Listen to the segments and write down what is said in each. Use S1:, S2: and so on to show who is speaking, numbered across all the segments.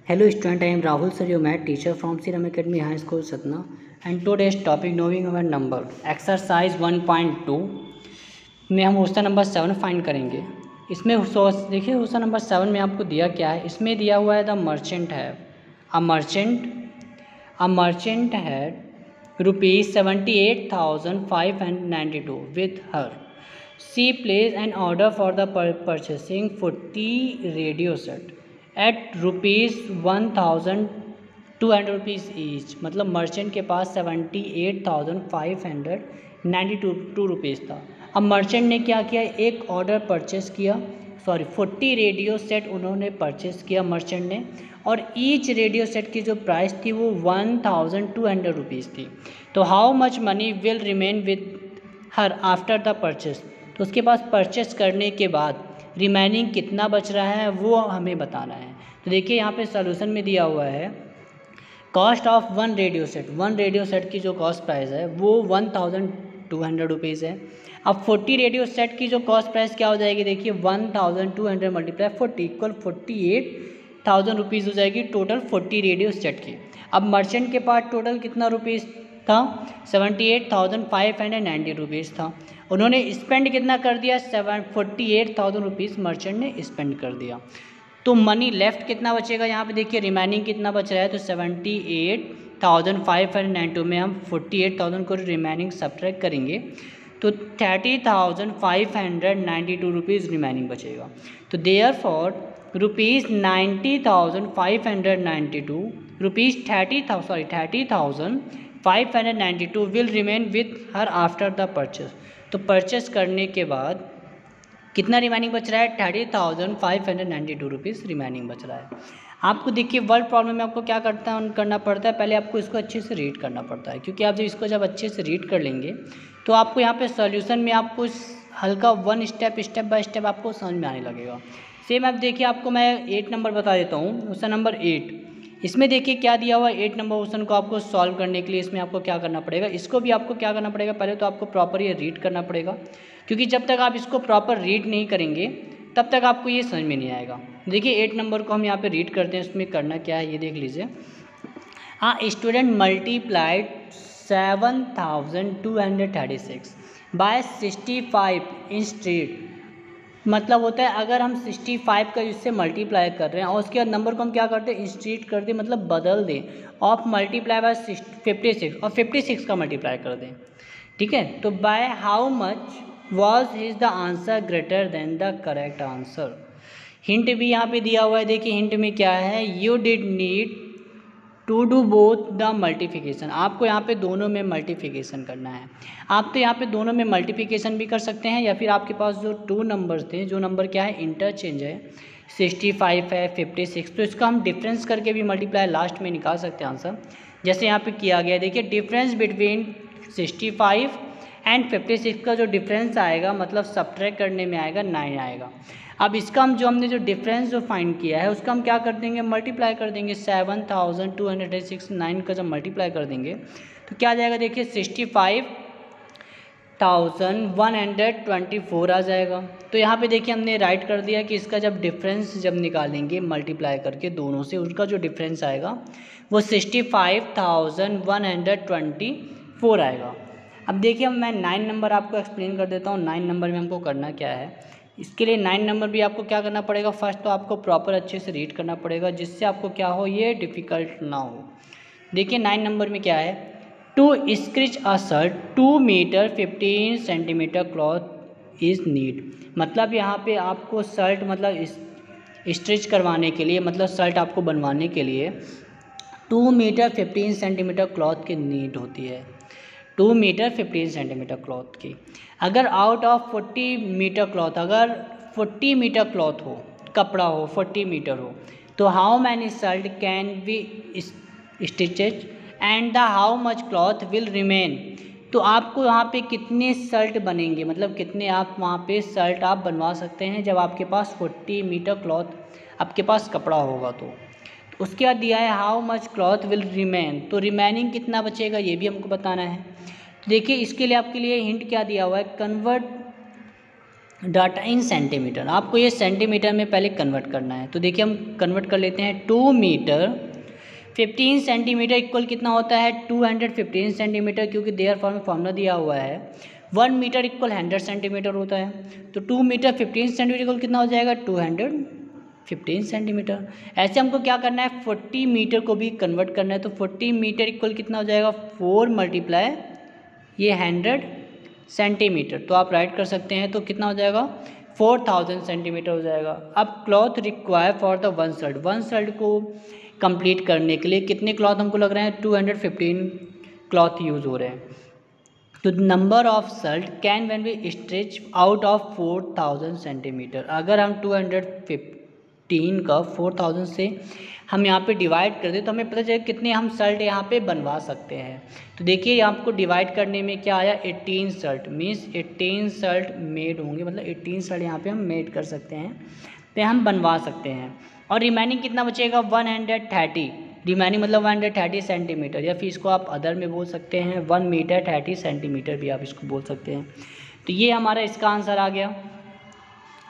S1: Hello student, I am Rahul sir, your math teacher from Siram Academy High School Satna, and today's topic knowing our number exercise 1.2 में हम question number 7 find करेंगे। इसमें देखिए question number 7 में आपको दिया क्या है। इसमें दिया हुआ है द मर्चेंट है अ मर्चेंट है ₹78,592 with her. She placed an order for the purchasing 40 radio set at ₹1,200 each। मतलब मर्चेंट के पास 78,592 रुपीज़ था। अब मर्चेंट ने क्या किया, एक ऑर्डर परचेस किया, 40 रेडियो सेट उन्होंने परचेस किया मर्चेंट ने, और ईच रेडियो सेट की जो प्राइस थी वो 1,200 रुपीज़ थी। तो how much money will remain with her after the purchase, तो उसके पास परचेस करने के बाद रिमेनिंग कितना बच रहा है वो हमें बताना है। तो देखिए यहाँ पे सॉल्यूशन में दिया हुआ है cost of one radio set की जो कॉस्ट प्राइस है वो 1,200 रुपीज़ है। अब 40 रेडियो सेट की जो कॉस्ट प्राइस क्या हो जाएगी, देखिए 1,200 मल्टीप्लाई 40 इक्वल 48,000 रुपीज़ हो जाएगी टोटल 40 रेडियो सेट की। अब मर्चेंट के पास टोटल कितना रुपीज़ था, 78,590 रुपीज़ था। उन्होंने स्पेंड कितना कर दिया, 48,000 रुपीज़ मर्चेंट ने स्पेंड कर दिया। तो मनी लेफ्ट कितना बचेगा, यहाँ पे देखिए रिमेनिंग कितना बच रहा है, तो 78,592 में हम 48,000 को रिमेनिंग सब्ट्रैक्ट करेंगे तो 30,592 रुपीज़ रिमेनिंग बचेगा। तो therefore ₹90,592 30,592 will remain with her after the purchase. तो परचेस करने के बाद कितना रिमेनिंग बच रहा है, 30,592 रुपीज़ रिमेनिंग बच रहा है। आपको देखिए वर्ड प्रॉब्लम में आपको क्या करना पड़ता है, पहले आपको इसको अच्छे से रीड करना पड़ता है, क्योंकि आप जब अच्छे से रीड कर लेंगे तो आपको यहाँ पे सॉल्यूशन में आपको हल्का स्टेप बाय स्टेप आपको समझ में आने लगेगा। सेम अब देखिए आपको मैं 8 नंबर बता देता हूँ, क्वेश्चन नंबर 8। इसमें देखिए क्या दिया हुआ है, 8 नंबर क्वेश्चन को आपको सॉल्व करने के लिए इसमें आपको क्या करना पड़ेगा, इसको भी आपको क्या करना पड़ेगा, पहले तो आपको प्रॉपर ये रीड करना पड़ेगा, क्योंकि जब तक आप इसको प्रॉपर रीड नहीं करेंगे तब तक आपको ये समझ में नहीं आएगा। देखिए 8 नंबर को हम यहाँ पे रीड करते हैं, उसमें करना क्या है ये देख लीजिए। स्टूडेंट मल्टीप्लाइड 7,236 बाय 65 इंस्टेड, मतलब होता है अगर हम 65 का इससे मल्टीप्लाई कर रहे हैं और उसके बाद नंबर को हम क्या करते हैं, इंस्टीट कर दें, मतलब बदल दें, ऑफ मल्टीप्लाई बाय 56 और 56 का मल्टीप्लाई कर दें, ठीक है। तो by how much was his the answer greater than the correct answer. Hint भी यहाँ पे दिया हुआ है, देखिए हिंट में क्या है, you did need to do both the multiplication, आपको यहाँ पे दोनों में मल्टीप्लिकेशन करना है। आप तो यहाँ पे दोनों में मल्टीप्लिकेशन भी कर सकते हैं, या फिर आपके पास जो 2 नंबर्स थे, जो नंबर क्या है इंटरचेंज है, 65 है 56, तो इसका हम डिफरेंस करके भी मल्टीप्लाई लास्ट में निकाल सकते हैं आंसर, जैसे यहाँ पे किया गया। देखिए डिफरेंस बिटवीन 65 एंड 56 का जो डिफरेंस आएगा, मतलब सब्ट्रैक्ट करने में आएगा 9 आएगा। अब इसका हमने जो डिफरेंस जो फाइंड किया है उसका हम क्या कर देंगे, मल्टीप्लाई कर देंगे। 7,206 9 का जब मल्टीप्लाई कर देंगे तो क्या आ जाएगा, देखिए 65,124 आ जाएगा। तो यहाँ पे देखिए हमने राइट कर दिया कि इसका जब डिफरेंस जब निकालेंगे मल्टीप्लाई करके दोनों से, उसका जो डिफरेंस आएगा वो 65,124 आएगा। अब देखिए मैं 9 नंबर आपको एक्सप्लेन कर देता हूँ। 9 नंबर में हमको करना क्या है, इसके लिए 9 नंबर भी आपको क्या करना पड़ेगा, फर्स्ट तो आपको प्रॉपर अच्छे से रीड करना पड़ेगा, जिससे आपको क्या हो, ये डिफ़िकल्ट ना हो। देखिए 9 नंबर में क्या है, to stitch a shirt 2 metre 15 centimetre cloth is need, मतलब यहाँ पे आपको शर्ट मतलब स्टिच करवाने के लिए, मतलब शर्ट आपको बनवाने के लिए 2 मीटर 15 सेंटीमीटर क्लॉथ की नीड होती है, 2 मीटर 15 सेंटीमीटर क्लॉथ की। अगर आउट ऑफ 40 मीटर क्लॉथ, अगर 40 मीटर क्लॉथ हो, कपड़ा हो 40 मीटर हो, तो how many shirt can be stitches and the how much cloth will remain, तो आपको यहाँ पे कितने शर्ट बनेंगे, मतलब कितने आप वहाँ पे शर्ट आप बनवा सकते हैं जब आपके पास 40 मीटर क्लॉथ आपके पास कपड़ा होगा। तो उसके बाद दिया है how much cloth will remain, तो रिमेनिंग कितना बचेगा ये भी हमको बताना है। तो देखिए इसके लिए आपके लिए हिंट क्या दिया हुआ है, कन्वर्ट डाटा इन सेंटीमीटर, आपको ये सेंटीमीटर में पहले कन्वर्ट करना है। तो देखिए हम कन्वर्ट कर लेते हैं। 2 मीटर 15 सेंटीमीटर इक्वल कितना होता है 215 सेंटीमीटर, क्योंकि देयर फॉर्मूला दिया हुआ है 1 मीटर इक्वल 100 सेंटीमीटर होता है। तो 2 मीटर 15 सेंटीमीटर इक्वल कितना हो जाएगा 215 सेंटीमीटर। ऐसे हमको क्या करना है 40 मीटर को भी कन्वर्ट करना है। तो 40 मीटर इक्वल कितना हो जाएगा 4 मल्टीप्लाई ये 100 सेंटीमीटर, तो आप राइट कर सकते हैं। तो कितना हो जाएगा 4000 सेंटीमीटर हो जाएगा। अब cloth require for the one shirt को कंप्लीट करने के लिए कितने क्लॉथ हमको लग रहे हैं 215 क्लॉथ यूज़ हो रहे हैं। तो number of shirt can when we stretch out of 4000 centimetre, अगर हम 215 का 4000 से हम यहाँ पे डिवाइड कर दें तो हमें पता चलेगा कितने हम शर्ट यहाँ पे बनवा सकते हैं। तो देखिए आपको डिवाइड करने में क्या आया 18 शर्ट, मीन्स 18 शर्ट मेड होंगे, मतलब 18 शर्ट यहाँ पे हम मेड कर सकते हैं, तो हम बनवा सकते हैं। और रिमेनिंग कितना बचेगा 130, रिमेनिंग मतलब 130 सेंटीमीटर, या फिर इसको आप अदर में बोल सकते हैं 1 मीटर 30 सेंटीमीटर भी आप इसको बोल सकते हैं। तो ये हमारा इसका आंसर आ गया।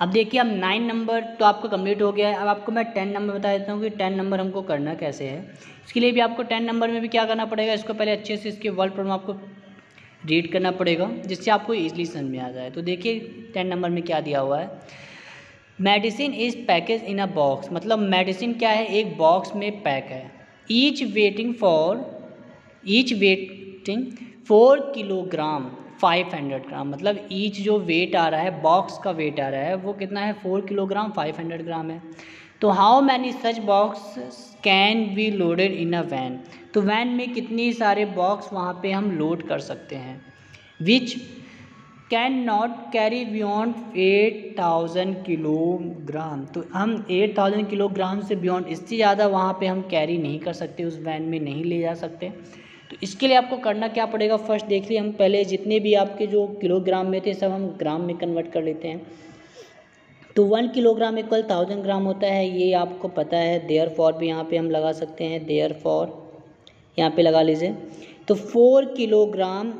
S1: अब देखिए अब 9 नंबर तो आपका कंप्लीट हो गया है। अब आपको मैं 10 नंबर बता देता हूँ कि 10 नंबर हमको करना कैसे है। इसके लिए भी आपको 10 नंबर में भी क्या करना पड़ेगा, इसको पहले अच्छे से इसके वर्ड प्रॉब्लम आपको रीड करना पड़ेगा, जिससे आपको ईजिली समझ में आ जाए। तो देखिए 10 नंबर में क्या दिया हुआ है, medicine is package in a box, मतलब मेडिसिन क्या है एक बॉक्स में पैक है। ईच वेटिंग 4 किलोग्राम 500 ग्राम, मतलब ईच जो वेट आ रहा है बॉक्स का वेट आ रहा है वो कितना है 4 किलोग्राम 500 ग्राम है। तो how many such box can be loaded in a van, तो वैन में कितनी सारे बॉक्स वहाँ पे हम लोड कर सकते हैं। Which can not carry beyond 8000 kilogram, तो हम 8000 किलोग्राम से बियॉन्ड इससे ज़्यादा वहाँ पे हम कैरी नहीं कर सकते, उस वैन में नहीं ले जा सकते। तो इसके लिए आपको करना क्या पड़ेगा, फर्स्ट देख लिए हम पहले जितने भी आपके जो किलोग्राम में थे सब हम ग्राम में कन्वर्ट कर लेते हैं। तो 1 किलोग्राम इक्वल 1000 ग्राम होता है, ये आपको पता है। देयर फॉर भी यहाँ पे हम लगा सकते हैं, देयर फॉर यहाँ पे लगा लीजिए। तो 4 किलोग्राम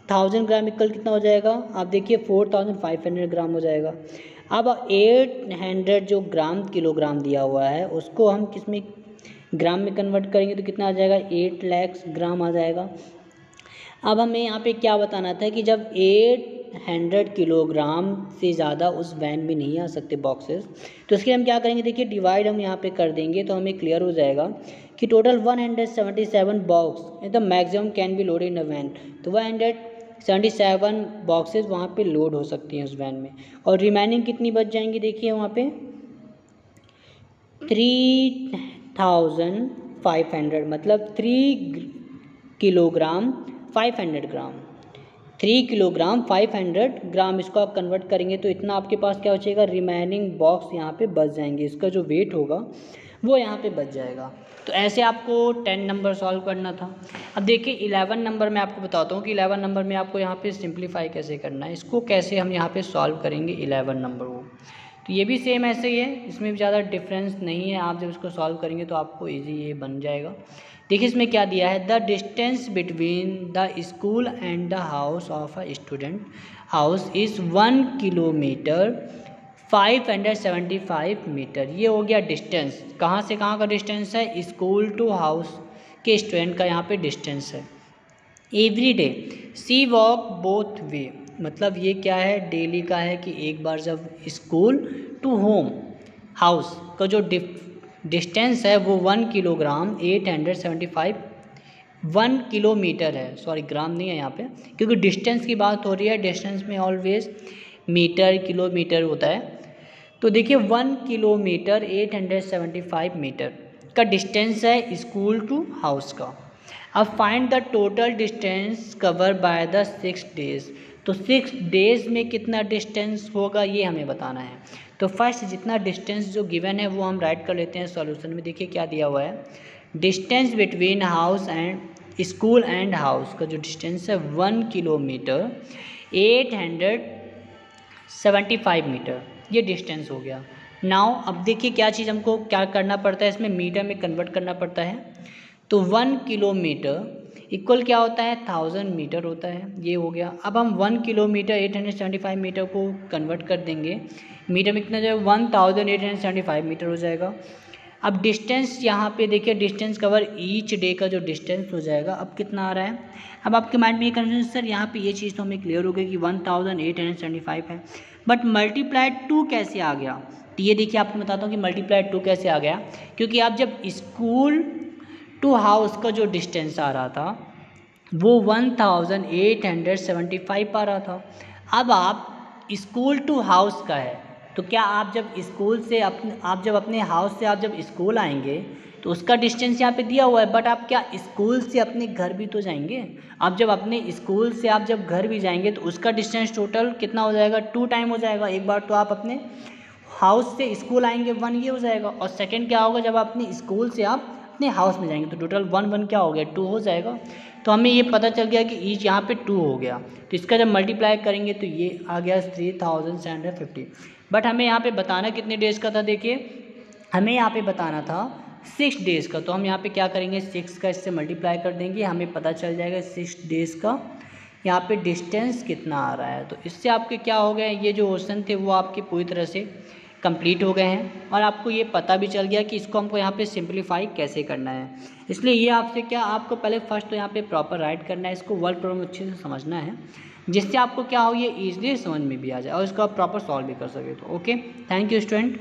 S1: 1000 ग्राम इक्वल कितना हो जाएगा, आप देखिए 4500 ग्राम हो जाएगा। अब 800 जो ग्राम किलोग्राम दिया हुआ है उसको हम किस में ग्राम में कन्वर्ट करेंगे तो कितना आ जाएगा 8 लाख ग्राम आ जाएगा। अब हमें यहाँ पे क्या बताना था कि जब 800 किलोग्राम से ज़्यादा उस वैन में नहीं आ सकते बॉक्सेस, तो इसके हम क्या करेंगे, देखिए डिवाइड हम यहाँ पे कर देंगे तो हमें क्लियर हो जाएगा कि total 177 box the maximum can be load in a van, तो 177 बॉक्सेस वहाँ पे लोड हो सकती हैं उस वैन में। और रिमेनिंग कितनी बच जाएंगी, देखिए वहाँ पे 3500, मतलब 3 किलोग्राम 500 ग्राम, 3 किलोग्राम 500 ग्राम, इसको आप कन्वर्ट करेंगे तो इतना आपके पास क्या बचेगा, रिमेनिंग बॉक्स यहाँ पे बच जाएंगे, इसका जो वेट होगा वो यहाँ पे बच जाएगा। तो ऐसे आपको 10 नंबर सॉल्व करना था। अब देखिए 11 नंबर मैं आपको बताता हूँ कि 11 नंबर में आपको यहाँ पे सिंप्लीफाई कैसे करना है, इसको कैसे हम यहाँ पे सॉल्व करेंगे 11 नंबर को। तो ये भी सेम ऐसे ही है, इसमें भी ज़्यादा डिफरेंस नहीं है, आप जब इसको सॉल्व करेंगे तो आपको ईजी ये बन जाएगा। देखिए इसमें क्या दिया है, the distance between the school and the house of a student house is 1 kilometre 575 metre. ये हो गया डिस्टेंस, कहाँ से कहाँ का डिस्टेंस है, स्कूल टू हाउस के स्टूडेंट का यहाँ पे डिस्टेंस है। एवरी डे सी वॉक बोथ वे, मतलब ये क्या है डेली का है कि एक बार जब स्कूल टू होम हाउस का जो डिस्टेंस है वो 1 किलोग्राम 875 1 किलोमीटर है, सॉरी ग्राम नहीं है यहाँ पे, क्योंकि डिस्टेंस की बात हो रही है, डिस्टेंस में ऑलवेज मीटर किलोमीटर होता है। तो देखिए 1 किलोमीटर 875 मीटर का डिस्टेंस है स्कूल टू हाउस का। अब find the total distance cover by the 6 days, तो 6 डेज में कितना डिस्टेंस होगा ये हमें बताना है। तो फर्स्ट जितना डिस्टेंस जो गिवन है वो हम राइट कर लेते हैं सॉल्यूशन में। देखिए क्या दिया हुआ है, distance between house and school and house का जो डिस्टेंस है 1 किलोमीटर 875 मीटर, ये डिस्टेंस हो गया। नाउ अब देखिए क्या चीज़ हमको क्या करना पड़ता है, इसमें मीटर में कन्वर्ट करना पड़ता है। तो 1 किलोमीटर इक्वल क्या होता है 1000 मीटर होता है, ये हो गया। अब हम 1 किलोमीटर 875 मीटर को कन्वर्ट कर देंगे, मीटर में कितना जाएगा 1875 मीटर हो जाएगा। अब डिस्टेंस यहाँ पे देखिए, डिस्टेंस कवर ईच डे का जो डिस्टेंस हो जाएगा अब कितना आ रहा है। अब आपके माइंड में ये कन्फ्यूजन, सर यहाँ पे ये चीज़ तो हमें क्लियर हो गई कि 1875 है, बट मल्टीप्लाइड 2 कैसे आ गया। तो ये देखिए आपको बताता हूँ कि मल्टीप्लाइड 2 कैसे आ गया, क्योंकि आप जब स्कूल टू हाउस का जो डिस्टेंस आ रहा था वो 1875 आ रहा था। अब आप स्कूल टू हाउस का है, तो क्या आप जब स्कूल से आप जब अपने हाउस से आप जब स्कूल आएंगे तो उसका डिस्टेंस यहाँ पे दिया हुआ है, बट आप क्या स्कूल से अपने घर भी तो जाएंगे। आप जब अपने स्कूल से आप जब घर भी जाएंगे तो उसका डिस्टेंस टोटल कितना हो जाएगा 2 टाइम हो जाएगा। एक बार तो आप अपने हाउस से स्कूल आएंगे 1 ये हो जाएगा, और सेकंड क्या होगा जब अपने स्कूल से आप अपने हाउस में जाएंगे तो टोटल 1 क्या हो गया 2 हो जाएगा। तो हमें ये पता चल गया कि ईच यहाँ पे 2 हो गया, तो इसका जब मल्टीप्लाई करेंगे तो ये आ गया 3750। बट हमें यहाँ पे बताना कितने डेज़ का था, देखिए हमें यहाँ पे बताना था 6 डेज़ का। तो हम यहाँ पे क्या करेंगे 6 का इससे मल्टीप्लाई कर देंगे, हमें पता चल जाएगा 6 डेज़ का यहाँ पे डिस्टेंस कितना आ रहा है। तो इससे आपके क्या हो गया, ये जो क्वेश्चन थे वो आपके पूरी तरह से कंप्लीट हो गए हैं, और आपको ये पता भी चल गया कि इसको हमको यहाँ पे सिंपलीफाई कैसे करना है। इसलिए ये आपसे क्या, आपको पहले फर्स्ट तो यहाँ पे प्रॉपर राइट करना है, इसको वर्ड प्रॉब्लम अच्छे से समझना है, जिससे आपको क्या हो ये ईजिली समझ में भी आ जाए और इसको आप प्रॉपर सॉल्व भी कर सके। तो ओके, थैंक यू स्टूडेंट।